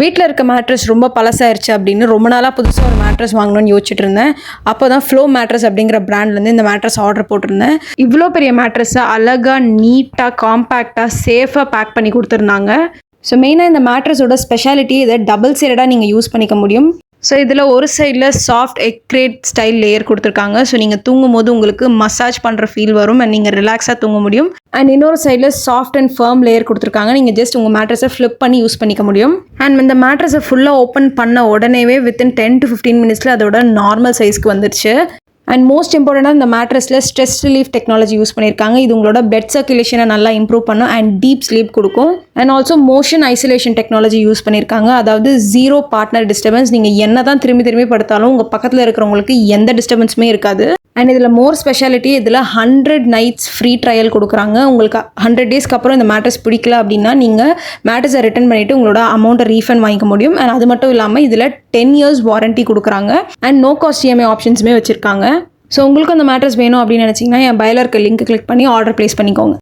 வீட்டில் இருக்க மேட்ரஸ் ரொம்ப பழசாயிருச்சு அப்படின்னு ரொம்ப நாளாக புதுசாக ஒரு மேட்ரஸ் வாங்கணும்னு யோசிச்சுட்டு இருந்தேன். அப்போ தான் ஃப்ளோ மேட்ரஸ் அப்படிங்கிற பிராண்ட்லேருந்து இந்த மேட்ரஸ் ஆர்டர் போட்டிருந்தேன். இவ்வளோ பெரிய மேட்ரஸை அழகாக நீட்டாக காம்பேக்டாக சேஃபாக பேக் பண்ணி கொடுத்துருந்தாங்க. ஸோ மெயினாக இந்த மேட்ரஸோட ஸ்பெஷாலிட்டி இதை டபுள் சைடடாக நீங்கள் யூஸ் பண்ணிக்க முடியும். ஸோ இதில் ஒரு சைடில் சாஃப்ட் எக்ரேட் ஸ்டைல் லேயர் கொடுத்துருக்காங்க. ஸோ நீங்கள் தூங்கும் போது உங்களுக்கு மசாஜ் பண்ணுற ஃபீல் வரும் அண்ட் நீங்கள் ரிலாக்ஸாக தூங்க முடியும். அண்ட் இன்னொரு சைடில் சாஃப்ட் அண்ட் ஃபர்ம் லேயர் கொடுத்துருக்காங்க. நீங்கள் ஜஸ்ட் உங்கள் மேட்ரஸை ஃப்ளிப் பண்ணி யூஸ் பண்ணிக்க முடியும். அண்ட் இந்த மேட்ரஸை ஃபுல்லாக ஓப்பன் பண்ண உடனேவே வித்தின் 10 to 15 மினிட்ஸில் அதோட நார்மல் சைஸ்க்கு வந்துருச்சு. அண்ட் மோஸ்ட் இம்பார்ட்டண்டாக இந்த மேட்ரஸில் ஸ்ட்ரெஸ் ரிலீஃப் டெக்னாலஜி யூஸ் பண்ணியிருக்காங்க. இது உங்களோட பெட் சர்க்குலேஷனை நல்லா இம்ப்ரூவ் பண்ணும் அண்ட் டீப் ஸ்லீப் கொடுக்கும். And also motion isolation technology use பண்ணியிருக்காங்க. அதாவது 0 பார்ட்னர் டிஸ்டர்பன்ஸ். நீங்கள் என்ன தான் திரும்பி படுத்தாலும் உங்கள் பக்கத்தில் இருக்கிறவங்களுக்கு எந்த டிஸ்டர்பன்ஸுமே இருக்காது. அண்ட் இதில் மோர் ஸ்பெஷாலிட்டி, இதில் 100 nights ஃப்ரீ ட்ரையல் கொடுக்குறாங்க. உங்களுக்கு 100 daysக்கு அப்புறம் இந்த மேட்ரஸ் பிடிக்கல அப்படின்னா நீங்கள் மேட்ரஸை ரிட்டர்ன் பண்ணிவிட்டு உங்களோட அமௌண்ட்டை ரீஃபண்ட் வாங்கிக்க முடியும். அண்ட் அது மட்டும் இல்லாமல் இதில் 10 years வாரண்ட்டி கொடுக்குறாங்க. அண்ட் நோ காஸ்ட் EMI ஆப்ஷன்ஸுமே வச்சுருக்காங்க. ஸோ உங்களுக்கு அந்த மேட்ரஸ் வேணும் அப்படின்னு நினச்சிங்கன்னா என் பயோல இருக்க லிங்க் கிளிக் பண்ணி ஆர்டர் ப்ளேஸ் பண்ணிக்கோங்க.